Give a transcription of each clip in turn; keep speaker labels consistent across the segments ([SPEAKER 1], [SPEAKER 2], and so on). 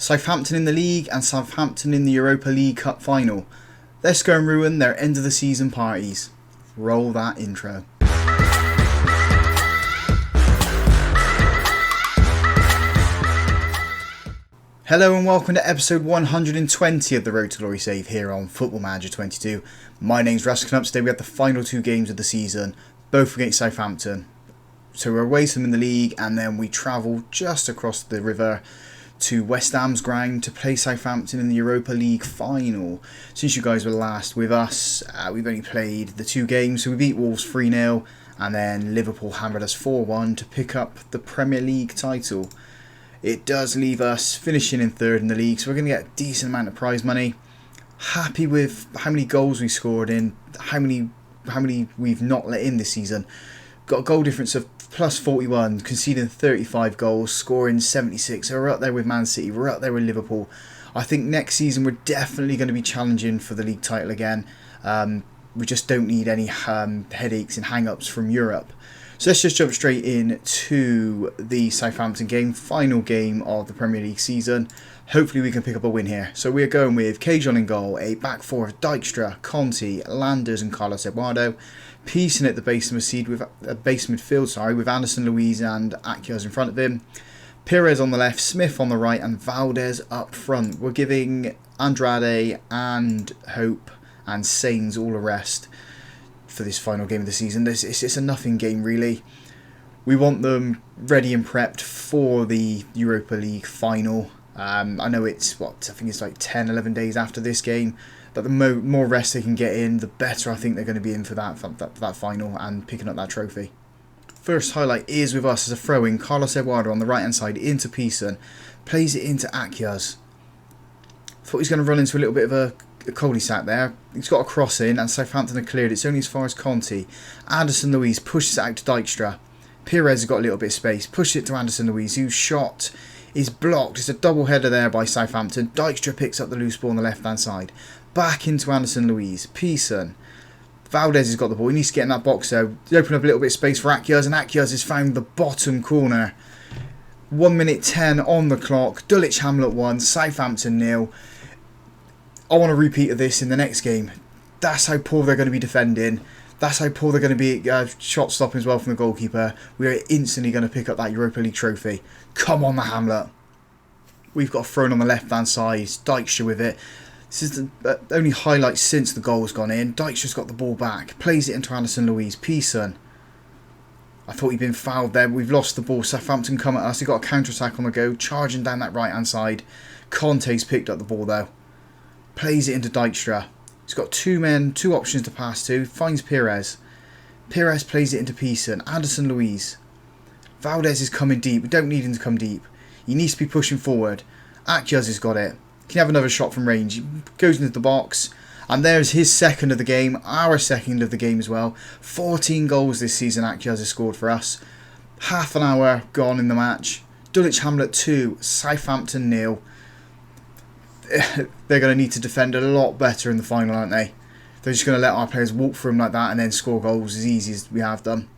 [SPEAKER 1] Southampton in the league and Southampton in the Europa League Cup final. Let's go and ruin their end of the season parties. Roll that intro. Hello and welcome to episode 120 of the Road to Glory save here on Football Manager 22. My name's Russ. Today we have the final two games of the season, both against Southampton. So we're away to them in the league and then we travel just across the river to West Ham's ground to play Southampton in the Europa League final. Since you guys were last with us, we've only played the two games. So we beat Wolves 3-0 and then Liverpool hammered us 4-1 to pick up the Premier League title. It does leave us finishing in third in the league, so we're going to get a decent amount of prize money. Happy with how many goals we scored in, how many we've not let in this season. Got a goal difference of plus 41, conceding 35 goals, scoring 76. So we're up there with Man City, we're up there with Liverpool. I think next season we're definitely going to be challenging for the league title again. We just don't need any headaches and hang-ups from Europe. So let's just jump straight into the Southampton game, final game of the Premier League season. Hopefully we can pick up a win here. So we're going with Cajon in goal, a back four of Dijkstra, Conte, Landers and Carlos Eduardo. Pearson at the base midfield, with Anderson, Luiz and Akyaz in front of him. Perez on the left, Smith on the right and Valdez up front. We're giving Andrade and Hope and Sains all a rest for this final game of the season. It's a nothing game really. We want them ready and prepped for the Europa League final. I know I think it's like 10-11 days after this game, but the more rest they can get in, the better I think they're going to be in for that final and picking up that trophy. First highlight is with us as a throw-in. Carlos Eduardo on the right hand side into Pearson, plays it into Akyaz. Thought he was going to run into a little bit of a cul-de-sac there. He's got a cross in and Southampton are cleared. It's only as far as Conte. Anderson Luiz pushes it out to Dijkstra. Perez has got a little bit of space, pushes it to Anderson Luiz, whose shot is blocked. It's a double header there by Southampton. Dijkstra picks up the loose ball on the left hand side. Back into Anderson Luiz. Pearson. Valdez has got the ball. He needs to get in that box though. Open up a little bit of space for Akyaz and Akyaz has found the bottom corner. 1 minute 10 on the clock. Dulwich Hamlet 1, Southampton 0. I want a repeat of this in the next game. That's how poor they're going to be defending. That's how poor they're going to be shot stopping as well from the goalkeeper. We are instantly going to pick up that Europa League trophy. Come on, the Hamlet. We've got a throw on the left-hand side. Dijkstra with it. This is the only highlight since the goal's gone in. Dijkstra's got the ball back. Plays it into Anderson Luiz. Pearson. I thought he'd been fouled there. We've lost the ball. Southampton come at us. They've got a counter-attack on the go. Charging down that right-hand side. Conte's picked up the ball though. Plays it into Dijkstra. He's got two options to pass to. Finds Perez. Perez plays it into Pearson. Anderson Luiz. Valdez is coming deep. We don't need him to come deep. He needs to be pushing forward. Akyaz has got it. Can have another shot from range. He goes into the box. And there's his second of the game. Our second of the game as well. 14 goals this season Akyaz has scored for us. Half an hour gone in the match. Dulwich Hamlet 2. Southampton 0. They're going to need to defend a lot better in the final, aren't they? They're just going to let our players walk through them like that and then score goals as easy as we have done.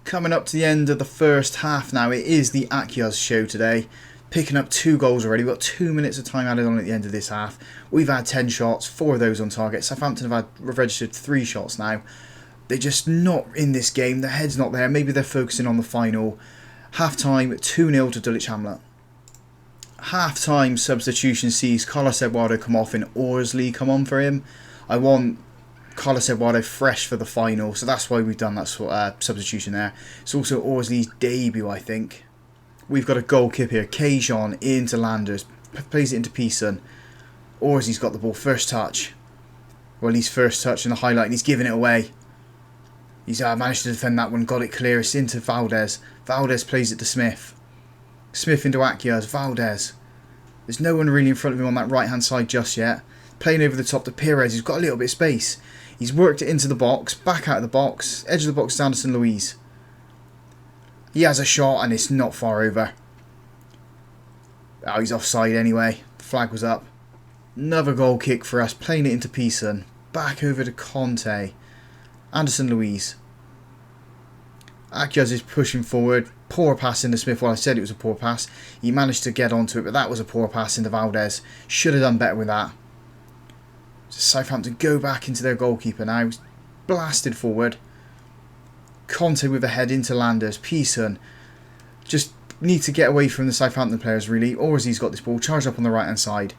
[SPEAKER 1] Coming up to the end of the first half now, it is the Akyaz show today. Picking up 2 goals already. We've got 2 minutes of time added on at the end of this half. We've had 10 shots, 4 of those on target. Southampton have registered 3 shots now. They're just not in this game. Their head's not there. Maybe they're focusing on the final. Half time, 2-0 to Dulwich Hamlet. Half-time substitution sees Carlos Eduardo come off and Orsley come on for him. I want Carlos Eduardo fresh for the final, so that's why we've done that substitution there. It's also Orsley's debut, I think. We've got a goal kick here. Cajon into Landers, plays it into Pearson. Orsley's got the ball, first touch. Well, he's first touch in the highlight and he's giving it away. He's managed to defend that one, got it clear. It's into Valdez. Valdez plays it to Smith. Smith into Akyaz, Valdez. There's no one really in front of him on that right hand side just yet. Playing over the top to Perez, who's got a little bit of space. He's worked it into the box, back out of the box, edge of the box to Anderson Luiz. He has a shot and it's not far over. Oh, he's offside anyway. The flag was up. Another goal kick for us, playing it into Pearson. Back over to Conte. Anderson Luiz. Akyaz is pushing forward. poor pass into Smith. Well, I said it was a poor pass. He managed to get onto it, but that was a poor pass into Valdez. Should have done better with that. So Southampton go back into their goalkeeper now. He's blasted forward. Conte with a head into Landers. Pearson just need to get away from the Southampton players, really. Or as he's got this ball, charged up on the right hand side.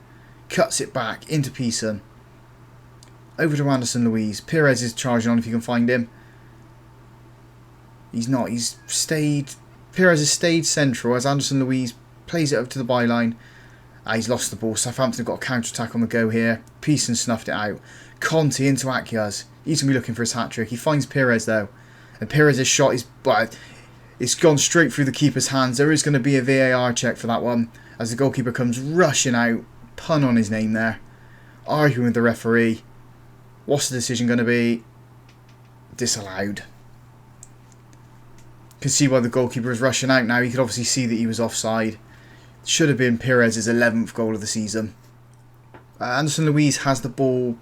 [SPEAKER 1] Cuts it back into Pearson. Over to Anderson Luiz. Perez is charging on if you can find him. He's not. He's stayed. Perez has stayed central as Anderson Luiz plays it up to the byline. He's lost the ball. Southampton have got a counter-attack on the go here. Pearson snuffed it out. Conte into Akyaz. He's going to be looking for his hat-trick. He finds Perez though. And Perez's shot is... It's gone straight through the keeper's hands. There is going to be a VAR check for that one. As the goalkeeper comes rushing out. Pun on his name there. Arguing with the referee. What's the decision going to be? Disallowed. You can see why the goalkeeper is rushing out now. You could obviously see that he was offside. Should have been Perez's 11th goal of the season. Anderson Luiz has the ball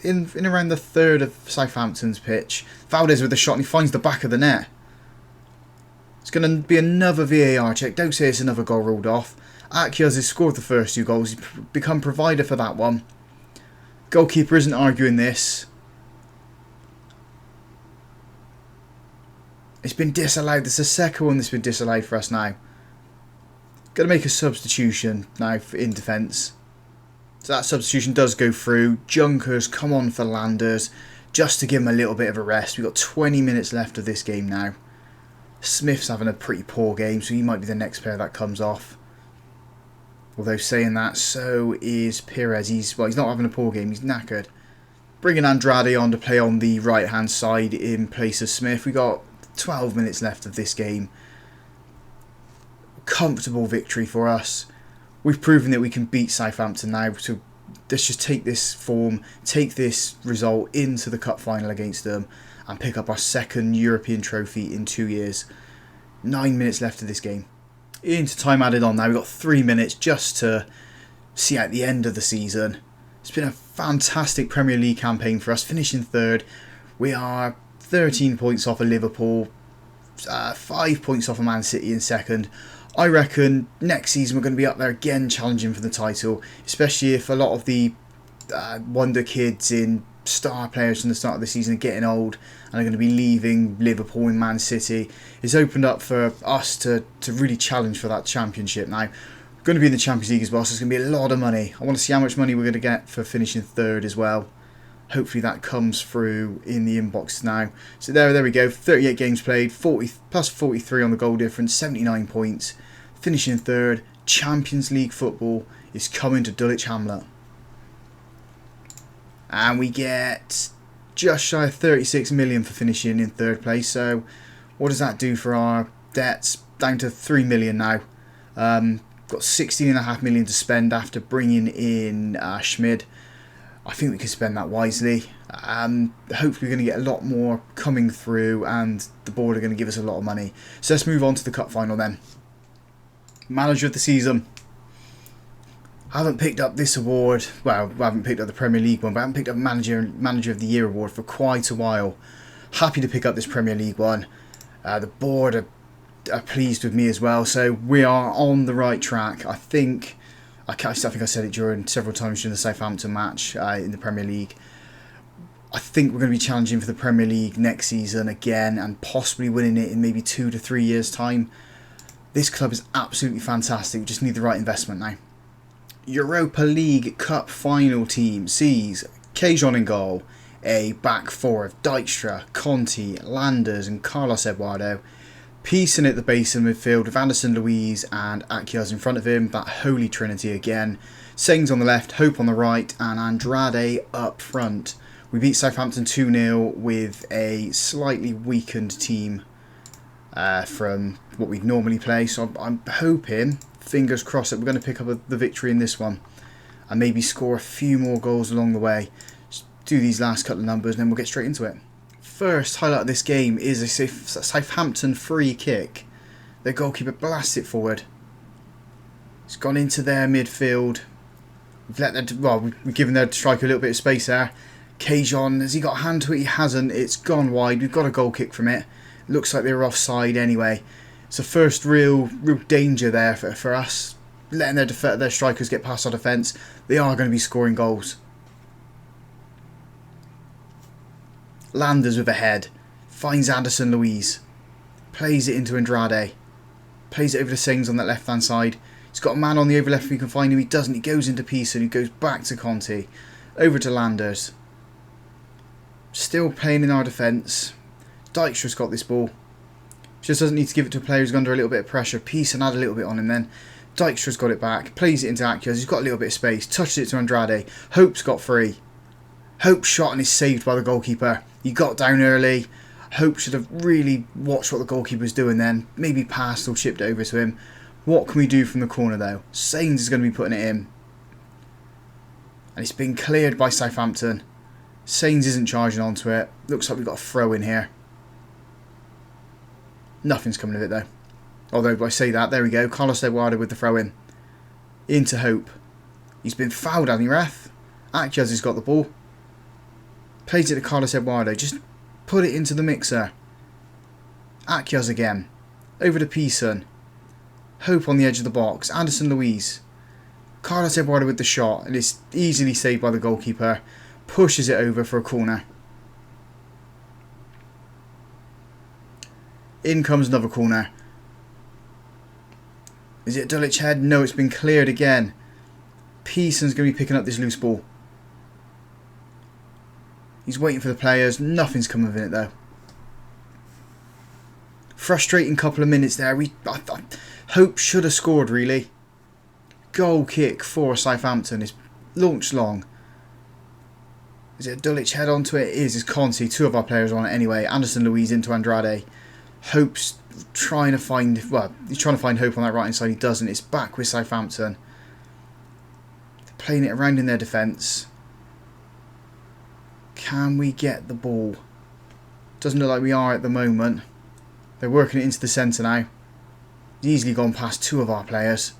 [SPEAKER 1] in around the third of Southampton's pitch. Valdez with the shot and he finds the back of the net. It's going to be another VAR check. Don't say it's another goal ruled off. Akyaz has scored the first 2 goals. He's become provider for that one. Goalkeeper isn't arguing this. It's been disallowed. This is the second one that's been disallowed for us now. Going to make a substitution now in defence. So that substitution does go through. Junkers come on for Landers just to give him a little bit of a rest. We've got 20 minutes left of this game now. Smith's having a pretty poor game, so he might be the next player that comes off. Although saying that, so is Perez. He's not having a poor game, he's knackered. Bringing Andrade on to play on the right hand side in place of Smith. We've got 12 minutes left of this game. Comfortable victory for us. We've proven that we can beat Southampton now, so let's just take this form, take this result into the cup final against them and pick up our second European trophy in 2 years. 9 minutes left of this game. Into time added on now. We've got 3 minutes just to see out the end of the season. It's been a fantastic Premier League campaign for us, finishing third. We are 13 points off of Liverpool, 5 points off of Man City in second. I reckon next season we're going to be up there again challenging for the title, especially if a lot of the wonder kids in star players from the start of the season are getting old and are going to be leaving Liverpool and Man City. It's opened up for us to really challenge for that championship now. We're going to be in the Champions League as well, so it's going to be a lot of money. I want to see how much money we're going to get for finishing third as well. Hopefully that comes through in the inbox now. So there we go. 38 games played, 40 plus 43 on the goal difference, 79 points. Finishing third. Champions League football is coming to Dulwich Hamlet. And we get just shy of 36 million for finishing in third place. So what does that do for our debts? Down to 3 million now. Got 16.5 million to spend after bringing in Schmid. I think we can spend that wisely. Hopefully we're going to get a lot more coming through and the board are going to give us a lot of money. So let's move on to the cup final then. Manager of the season. I haven't picked up this award. Well, I haven't picked up the Premier League one, but I haven't picked up Manager of the Year award for quite a while. Happy to pick up this Premier League one. The board are pleased with me as well, so we are on the right track. I think I said it during several times during the Southampton match in the Premier League. I think we're going to be challenging for the Premier League next season again and possibly winning it in maybe 2 to 3 years' time. This club is absolutely fantastic. We just need the right investment now. Europa League Cup final team sees Cajon in goal, a back four of Dijkstra, Conte, Landers and Carlos Eduardo. Pearson at the base of the midfield with Anderson Luiz and Akyaz in front of him. That holy trinity again. Sings on the left, Hope on the right and Andrade up front. We beat Southampton 2-0 with a slightly weakened team from what we'd normally play. So I'm hoping, fingers crossed, that we're going to pick up the victory in this one. And maybe score a few more goals along the way. Just do these last couple of numbers and then we'll get straight into it. First highlight of this game is a Southampton free kick. Their goalkeeper blasts it forward. It's gone into their midfield. We've given their striker a little bit of space there. Cajon, has he got a hand to it? He hasn't. It's gone wide. We've got a goal kick from it. Looks like they were offside anyway. It's the first real danger there for us. Letting their strikers get past our defence. They are going to be scoring goals. Landers with a head. Finds Anderson Louise. Plays it into Andrade. Plays it over to Sains on that left hand side. He's got a man on the over left if he can find him. He doesn't. He goes into Pearson. He goes back to Conte. Over to Landers. Still playing in our defence. Dijkstra's got this ball. Just doesn't need to give it to a player who's under a little bit of pressure. Pearson had a little bit on him then. Dijkstra's got it back. Plays it into Akyaz. He's got a little bit of space. Touches it to Andrade. Hope's got free. Hope's shot and is saved by the goalkeeper. He got down early. Hope should have really watched what the goalkeeper was doing then. Maybe passed or chipped it over to him. What can we do from the corner though? Sains is going to be putting it in. And it's been cleared by Southampton. Sains isn't charging onto it. Looks like we've got a throw in here. Nothing's coming of it though. Although I say that, there we go. Carlos Eduardo with the throw in. Into Hope. He's been fouled, hasn't he, ref? Akyaz has got the ball. Plays it to Carlos Eduardo. Just put it into the mixer. Akyaz again. Over to Pearson. Hope on the edge of the box. Anderson Louise. Carlos Eduardo with the shot. And it's easily saved by the goalkeeper. Pushes it over for a corner. In comes another corner. Is it Dulwich head? No, it's been cleared again. Pearson's going to be picking up this loose ball. He's waiting for the players. Nothing's coming of it though. Frustrating couple of minutes there. Hope should have scored really. Goal kick for Southampton. It's launched long. Is it Dulwich head onto it? It is. It's Conte. Two of our players on it anyway. Anderson Louise into Andrade. Hope's trying to find... Well, he's trying to find Hope on that right hand side. He doesn't. It's back with Southampton. They're playing it around in their defence. Can we get the ball? Doesn't look like we are at the moment. They're working it into the centre now. He's easily gone past two of our players.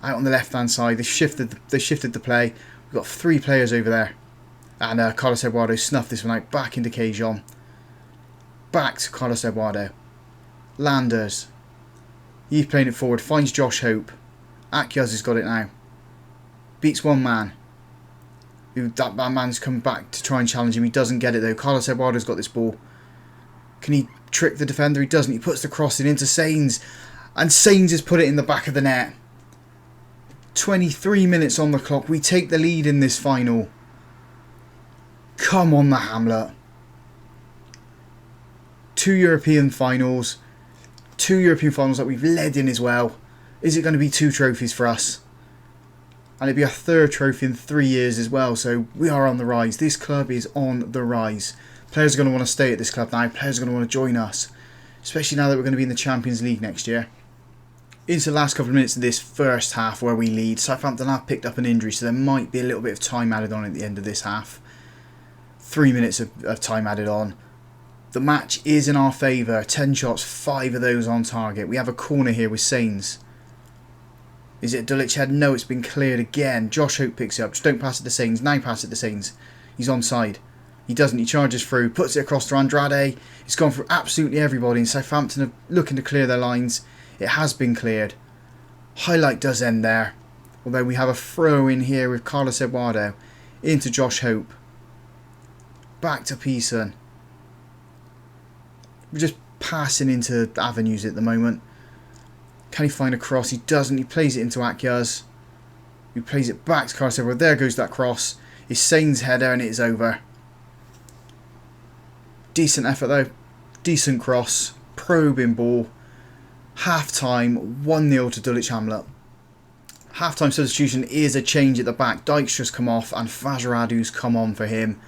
[SPEAKER 1] Out on the left hand side. They shifted the play. We've got three players over there. And Carlos Eduardo snuffed this one out. Back into Cajon. Back to Carlos Eduardo. Landers. He's playing it forward. Finds Josh Hope. Akyaz has got it now. Beats one man. That man's coming back to try and challenge him. He doesn't get it though. Carlos Eduardo's got this ball. Can he trick the defender? He doesn't. He puts the crossing into Sains. And Sains has put it in the back of the net. 23 minutes on the clock. We take the lead in this final. Come on, the Hamlet. 2 European finals. 2 European finals that we've led in as well. Is it going to be 2 trophies for us? And it'll be a 3rd trophy in 3 years as well. So we are on the rise. This club is on the rise. Players are going to want to stay at this club now. Players are going to want to join us. Especially now that we're going to be in the Champions League next year. Into the last couple of minutes of this first half where we lead. Southampton have picked up an injury, so there might be a little bit of time added on at the end of this half. 3 minutes of time added on. The match is in our favour. 10 shots, 5 of those on target. We have a corner here with Sains. Is it Dulwich head? No, it's been cleared again. Josh Hope picks it up. Just don't pass it to Sains. Now pass it to Sains. He's onside. He doesn't. He charges through. Puts it across to Andrade. It's gone for absolutely everybody. And Southampton are looking to clear their lines. It has been cleared. Highlight does end there. Although we have a throw in here with Carlos Eduardo. Into Josh Hope. Back to Pearson. We're just passing into avenues at the moment. Can he find a cross? He doesn't. He plays it into Akyaz. He plays it back to Carlos Eduardo. There goes that cross. It's Sains' header and it is over. Decent effort though. Decent cross. Probing ball. Half time. 1-0 to Dulwich Hamlet. Half time substitution is a change at the back. Dijkstra's come off and Fajaradu's come on for him.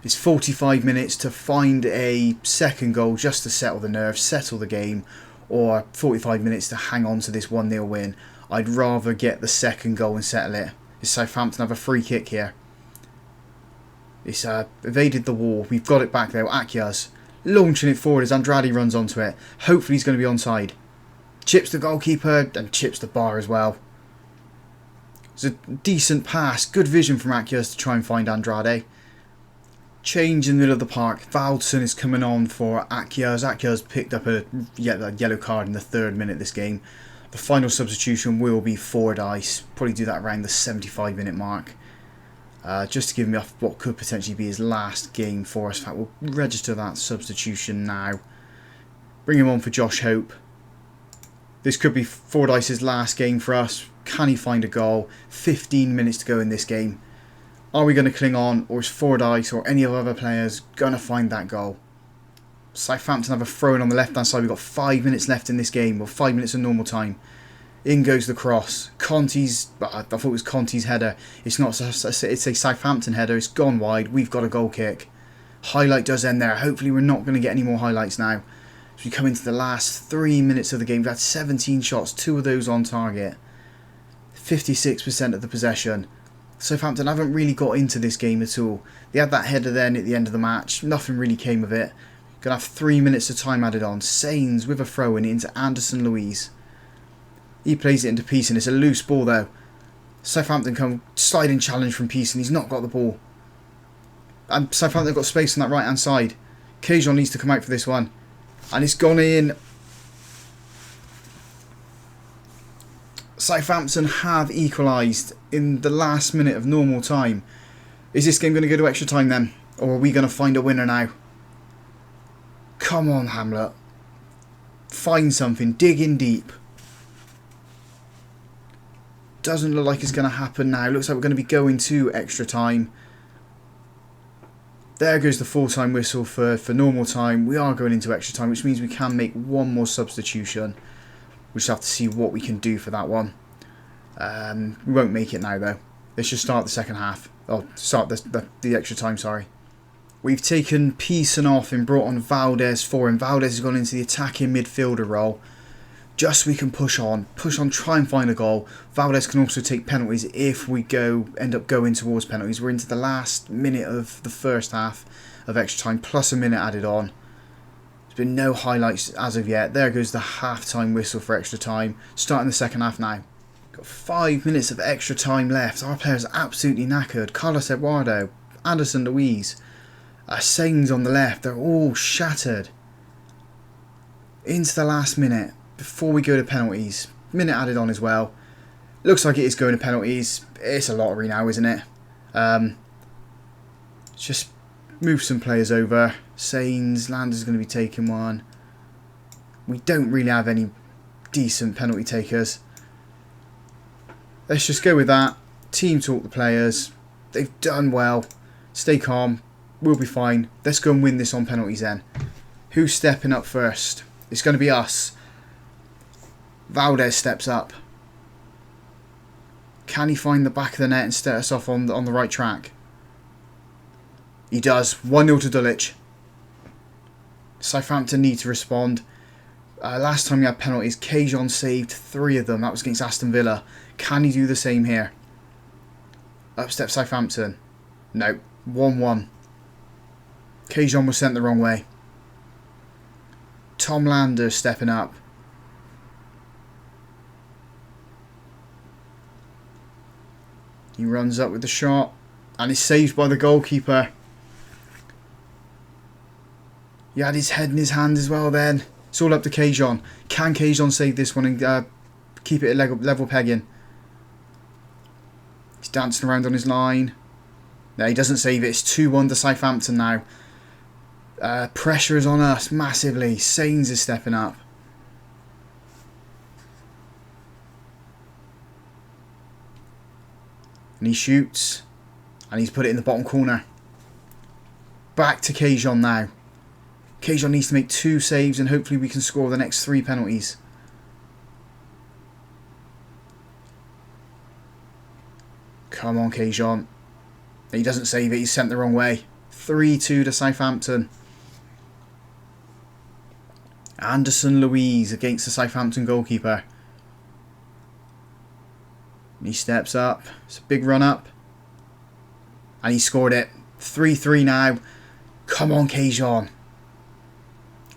[SPEAKER 1] It's 45 minutes to find a second goal just to settle the nerves, settle the game, or 45 minutes to hang on to this 1-0 win. I'd rather get the second goal and settle it. It's Southampton have a free kick here. It's evaded the wall. We've got it back though. Akyaz launching it forward as Andrade runs onto it. Hopefully he's going to be onside. Chips the goalkeeper and chips the bar as well. It's a decent pass. Good vision from Akyaz to try and find Andrade. Change in the middle of the park. Valdson is coming on for Akyaz. Akyaz picked up a yellow card in the 3rd minute of this game. The final substitution will be Fordyce. Probably do that around the 75-minute mark. Just to give him off what could potentially be his last game for us. In fact, we'll register that substitution now. Bring him on for Josh Hope. This could be Fordyce's last game for us. Can he find a goal? 15 minutes to go in this game. Are we going to cling on, or is Fordyce or any of the other players going to find that goal? Southampton have a throw-in on the left-hand side. We've got 5 minutes left in this game, or 5 minutes of normal time. In goes the cross. Conte's, I thought it was Conte's header. It's not, it's a Southampton header. It's gone wide. We've got a goal kick. Highlight does end there. Hopefully we're not going to get any more highlights now. As we come into the last 3 minutes of the game, we've had 17 shots, 2 of those on target. 56% of the possession. Southampton haven't really got into this game at all. They had that header then at the end of the match. Nothing really came of it. Gonna have 3 minutes of time added on. Sains with a throw in into Anderson Louise. He plays it into Pearson. It's a loose ball though. Southampton come sliding challenge from Pearson. He's not got the ball. And Southampton got space on that right hand side. Cajon needs to come out for this one. And it's gone in. Southampton have equalised in the last minute of normal time. Is this game going to go to extra time then? Or are we going to find a winner now? Come on, Hamlet. Find something. Dig in deep. Doesn't look like it's going to happen now. Looks like we're going to be going to extra time. There goes the full-time whistle for normal time. We are going into extra time, which means we can make one more substitution. We just have to see what we can do for that one. We won't make it now though. Let's just start the second half. Oh, start the extra time, sorry. We've taken Pearson off and brought on Valdez for him. Valdez has gone into the attacking midfielder role. Just so we can push on, try and find a goal. Valdez can also take penalties if we end up going towards penalties. We're into the last minute of the first half of extra time, plus a minute added on. There's been no highlights as of yet. There goes the half-time whistle for extra time. Starting the second half now. Got 5 minutes of extra time left. Our players are absolutely knackered. Carlos Eduardo, Anderson Louise, Sains on the left. They're all shattered. Into the last minute before we go to penalties. Minute added on as well. Looks like it is going to penalties. It's a lottery now, isn't it? Just move some players over. Sains, Lander's going to be taking one. We don't really have any decent penalty takers. Let's just go with that. Team talk the players. They've done well. Stay calm. We'll be fine. Let's go and win this on penalties then. Who's stepping up first? It's going to be us. Valdez steps up. Can he find the back of the net and set us off on the right track? He does. 1-0 to Dulwich. Southampton need to respond. Last time we had penalties, Cajon saved 3 of them. That was against Aston Villa. Can he do the same here? Up steps Southampton. No. 1-1. Cajon was sent the wrong way. Tom Lander stepping up. He runs up with the shot and is saved by the goalkeeper. He had his head in his hand as well then. It's all up to Cajon. Can Cajon save this one and keep it at level pegging? He's dancing around on his line. No, he doesn't save it. It's 2-1 to Southampton now. Pressure is on us massively. Sains is stepping up. And he shoots. And he's put it in the bottom corner. Back to Cajon now. Cajon needs to make 2 saves and hopefully we can score the next 3 penalties. Come on, Cajon. He doesn't save it. He's sent the wrong way. 3-2 to Southampton. Anderson Louise against the Southampton goalkeeper. He steps up. It's a big run up. And he scored it. 3-3 now. Come on, Cajon.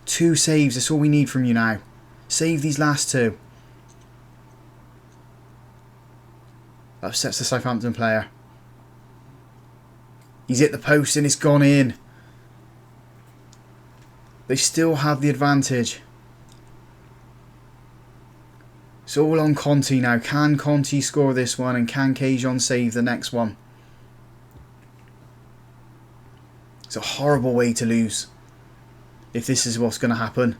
[SPEAKER 1] 2 saves. That's all we need from you now. Save these last 2. Upsets the Southampton player. He's hit the post and it's gone in. They still have the advantage. It's all on Conte now. Can Conte score this one, and can Cajon save the next one? It's a horrible way to lose if this is what's going to happen.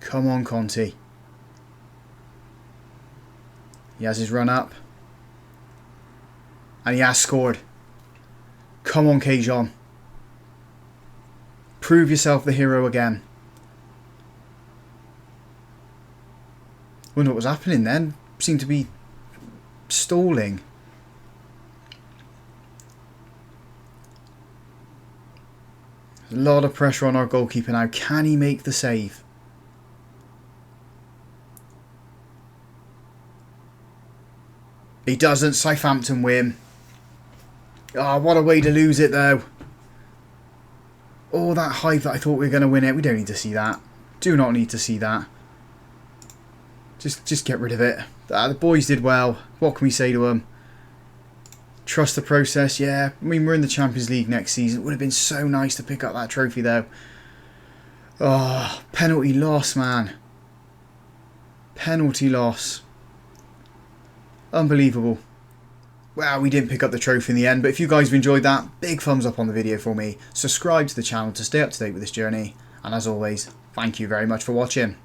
[SPEAKER 1] Come on, Conte. He has his run up. And he has scored. Come on, Cajon. Prove yourself the hero again. Wonder what was happening then. Seemed to be stalling. There's a lot of pressure on our goalkeeper now. Can he make the save? He doesn't. Southampton win. Oh, what a way to lose it though. All that hype that I thought we were going to win it. We don't need to see that. Do not need to see that. Just get rid of it. The boys did well. What can we say to them? Trust the process. Yeah, I mean, we're in the Champions League next season. It would have been so nice to pick up that trophy though. Oh, penalty loss, man. Penalty loss. Unbelievable. Well, we didn't pick up the trophy in the end, but if you guys have enjoyed that, big thumbs up on the video for me. Subscribe to the channel to stay up to date with this journey. And as always, thank you very much for watching.